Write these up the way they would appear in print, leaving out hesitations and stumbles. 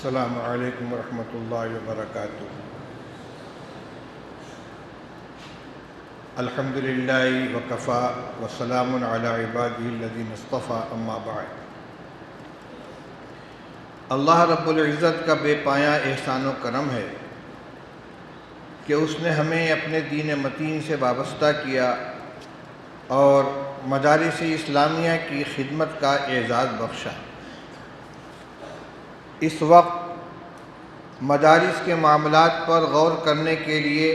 السلام علیکم ورحمۃ اللہ وبرکاتہ۔ الحمد للہ وکفیٰ وسلام علی عبادہ الذین اصطفیٰ، اما بعد۔ اللہ رب العزت کا بے پایاں احسان و کرم ہے کہ اس نے ہمیں اپنے دین متین سے وابستہ کیا اور مدارس اسلامیہ کی خدمت کا اعزاز بخشا۔ اس وقت مدارس کے معاملات پر غور کرنے کے لیے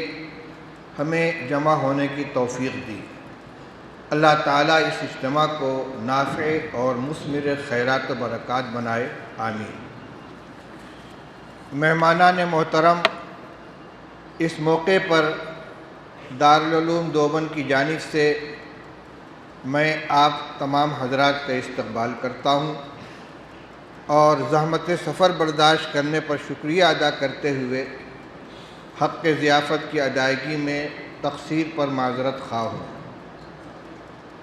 ہمیں جمع ہونے کی توفیق دی۔ اللہ تعالیٰ اس اجتماع کو نافع اور مثمر خیرات و برکات بنائے، آمین۔ مہمانان محترم، اس موقع پر دارالعلوم دیوبند کی جانب سے میں آپ تمام حضرات کا استقبال کرتا ہوں اور زحمت سفر برداشت کرنے پر شکریہ ادا کرتے ہوئے حق ضیافت کی ادائیگی میں تقصیر پر معذرت خواہ ہوں۔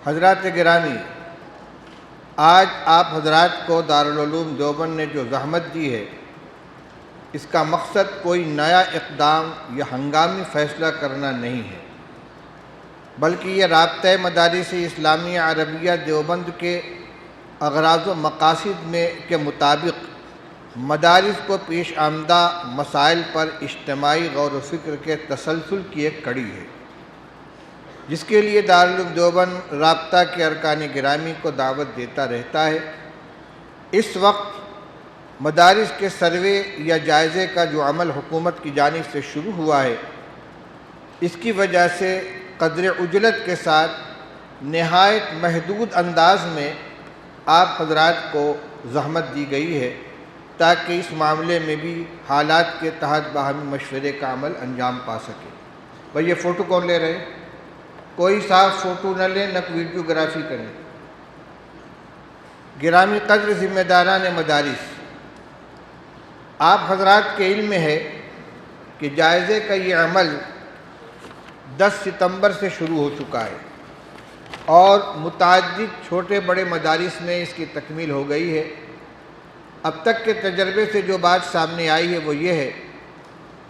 حضرات گرامی، آج آپ حضرات کو دارالعلوم دیوبند نے جو زحمت دی ہے، اس کا مقصد کوئی نیا اقدام یا ہنگامی فیصلہ کرنا نہیں ہے، بلکہ یہ رابطہ مدارس اسلامیہ عربیہ دیوبند کے اغراض و مقاصد کے مطابق مدارس کو پیش آمدہ مسائل پر اجتماعی غور و فکر کے تسلسل کی ایک کڑی ہے، جس کے لیے دارالعلوم دیوبند رابطہ کے ارکان گرامی کو دعوت دیتا رہتا ہے۔ اس وقت مدارس کے سروے یا جائزے کا جو عمل حکومت کی جانب سے شروع ہوا ہے، اس کی وجہ سے قدر عجلت کے ساتھ نہایت محدود انداز میں آپ حضرات کو زحمت دی گئی ہے تاکہ اس معاملے میں بھی حالات کے تحت باہمی مشورے کا عمل انجام پا سکے۔ بھئی یہ فوٹو کون لے رہے؟ کوئی صاف فوٹو نہ لیں، نہ ویڈیوگرافی کریں۔ گرامی قدر ذمہ داران مدارس، آپ حضرات کے علم میں ہے کہ جائزے کا یہ عمل 10 ستمبر سے شروع ہو چکا ہے اور متعدد چھوٹے بڑے مدارس میں اس کی تکمیل ہو گئی ہے۔ اب تک کے تجربے سے جو بات سامنے آئی ہے وہ یہ ہے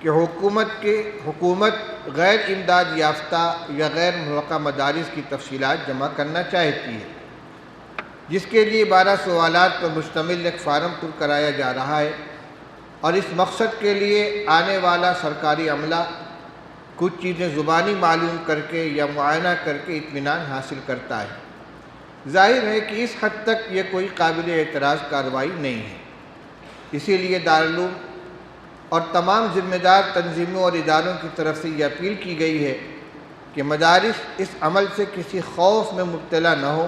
کہ حکومت غیر امداد یافتہ یا غیر ملحقہ مدارس کی تفصیلات جمع کرنا چاہتی ہے، جس کے لیے 12 سوالات پر مشتمل ایک فارم پر کرایا جا رہا ہے، اور اس مقصد کے لیے آنے والا سرکاری عملہ کچھ چیزیں زبانی معلوم کر کے یا معائنہ کر کے اطمینان حاصل کرتا ہے۔ ظاہر ہے کہ اس حد تک یہ کوئی قابل اعتراض کارروائی نہیں ہے۔ اسی لیے دارالعلوم اور تمام ذمہ دار تنظیموں اور اداروں کی طرف سے یہ اپیل کی گئی ہے کہ مدارس اس عمل سے کسی خوف میں مبتلا نہ ہو،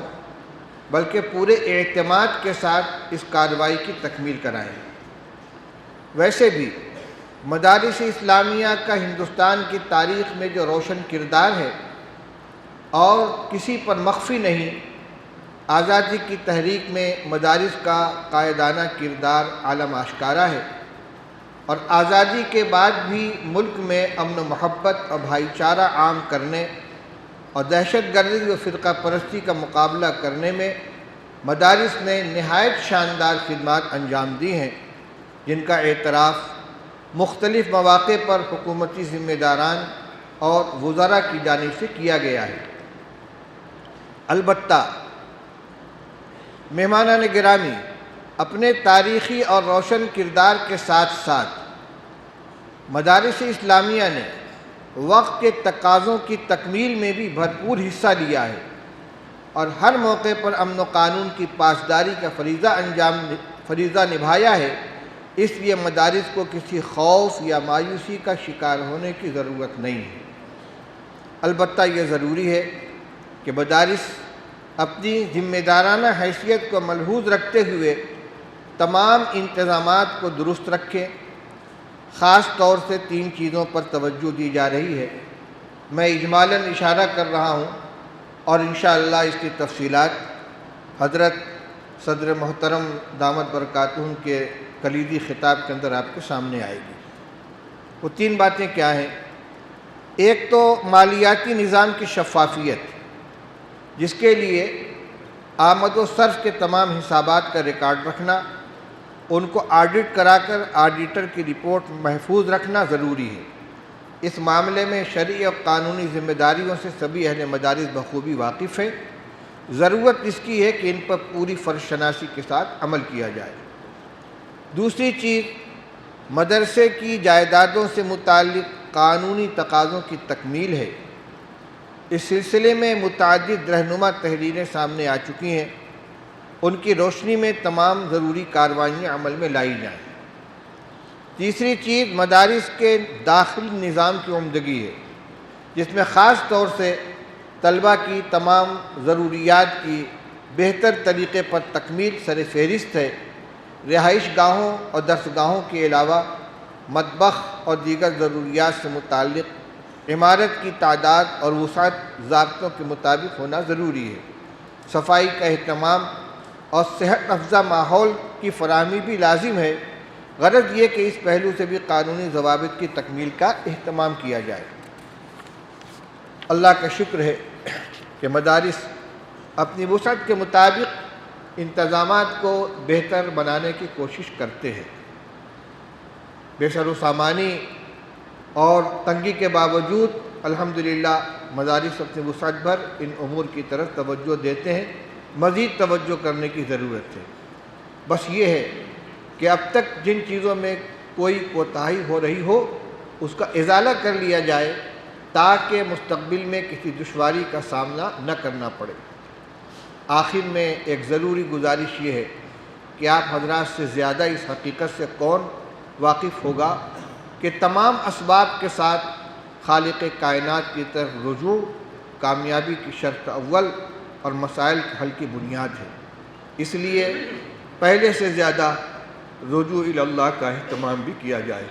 بلکہ پورے اعتماد کے ساتھ اس کارروائی کی تکمیل کرائیں۔ ویسے بھی مدارس اسلامیہ کا ہندوستان کی تاریخ میں جو روشن کردار ہے اور کسی پر مخفی نہیں، آزادی کی تحریک میں مدارس کا قائدانہ کردار عالم آشکارا ہے، اور آزادی کے بعد بھی ملک میں امن و محبت اور بھائی چارہ عام کرنے اور دہشت گردی و فرقہ پرستی کا مقابلہ کرنے میں مدارس نے نہایت شاندار خدمات انجام دی ہیں، جن کا اعتراف مختلف مواقع پر حکومتی ذمہ داران اور وزراء کی جانب سے کیا گیا ہے۔ البتہ مہمانان گرامی، اپنے تاریخی اور روشن کردار کے ساتھ ساتھ مدارس اسلامیہ نے وقت کے تقاضوں کی تکمیل میں بھی بھرپور حصہ لیا ہے اور ہر موقع پر امن و قانون کی پاسداری کا فریضہ نبھایا ہے۔ اس لیے مدارس کو کسی خوف یا مایوسی کا شکار ہونے کی ضرورت نہیں ہے۔ البتہ یہ ضروری ہے کہ مدارس اپنی ذمہ دارانہ حیثیت کو ملحوظ رکھتے ہوئے تمام انتظامات کو درست رکھیں۔ خاص طور سے 3 چیزوں پر توجہ دی جا رہی ہے۔ میں اجمالاً اشارہ کر رہا ہوں اور انشاءاللہ اس کی تفصیلات حضرت صدر محترم دامت برکاتہم کے کلیدی خطاب کے اندر آپ کے سامنے آئے گی۔ وہ 3 باتیں کیا ہیں؟ ایک تو مالیاتی نظام کی شفافیت، جس کے لیے آمد و صرف کے تمام حسابات کا ریکارڈ رکھنا، ان کو آڈٹ کرا کر آڈیٹر کی رپورٹ محفوظ رکھنا ضروری ہے۔ اس معاملے میں شرعی اور قانونی ذمہ داریوں سے سبھی اہل مدارس بخوبی واقف ہیں۔ ضرورت اس کی ہے کہ ان پر پوری فرض شناسی کے ساتھ عمل کیا جائے۔ دوسری چیز مدرسے کی جائیدادوں سے متعلق قانونی تقاضوں کی تکمیل ہے۔ اس سلسلے میں متعدد رہنما تحریریں سامنے آ چکی ہیں، ان کی روشنی میں تمام ضروری کارروائیاں عمل میں لائی جائیں۔ تیسری چیز مدارس کے داخلی نظام کی عمدگی ہے، جس میں خاص طور سے طلبہ کی تمام ضروریات کی بہتر طریقے پر تکمیل سر فہرست ہے۔ رہائش گاہوں اور درسگاہوں کے علاوہ مطبخ اور دیگر ضروریات سے متعلق عمارت کی تعداد اور وسعت ضابطوں کے مطابق ہونا ضروری ہے۔ صفائی کا اہتمام اور صحت افزا ماحول کی فراہمی بھی لازم ہے۔ غرض یہ کہ اس پہلو سے بھی قانونی ضوابط کی تکمیل کا اہتمام کیا جائے۔ اللہ کا شکر ہے کہ مدارس اپنی وسعت کے مطابق انتظامات کو بہتر بنانے کی کوشش کرتے ہیں۔ بے سر و سامانی اور تنگی کے باوجود الحمدللہ مدارس اپنی وسعت بھر ان امور کی طرف توجہ دیتے ہیں۔ مزید توجہ کرنے کی ضرورت ہے۔ بس یہ ہے کہ اب تک جن چیزوں میں کوئی کوتاہی ہو رہی ہو اس کا ازالہ کر لیا جائے تاکہ مستقبل میں کسی دشواری کا سامنا نہ کرنا پڑے۔ آخر میں ایک ضروری گزارش یہ ہے کہ آپ حضرات سے زیادہ اس حقیقت سے کون واقف ہوگا کہ تمام اسباب کے ساتھ خالق کائنات کی طرف رجوع کامیابی کی شرط اول اور مسائل کے حل کی بنیاد ہے۔ اس لیے پہلے سے زیادہ رجوع الی اللہ کا اہتمام بھی کیا جائے۔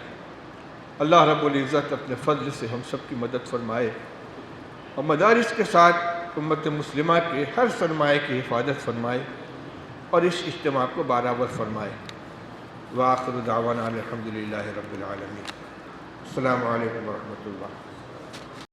اللہ رب العزت اپنے فضل سے ہم سب کی مدد فرمائے اور مدارس کے ساتھ امت مسلمہ کے ہر سرمایہ کی حفاظت فرمائے اور اس اجتماع کو برابر فرمائے۔ وآخر دعوانا الحمدللہ رب العالمین۔ السلام علیکم ورحمۃ اللہ۔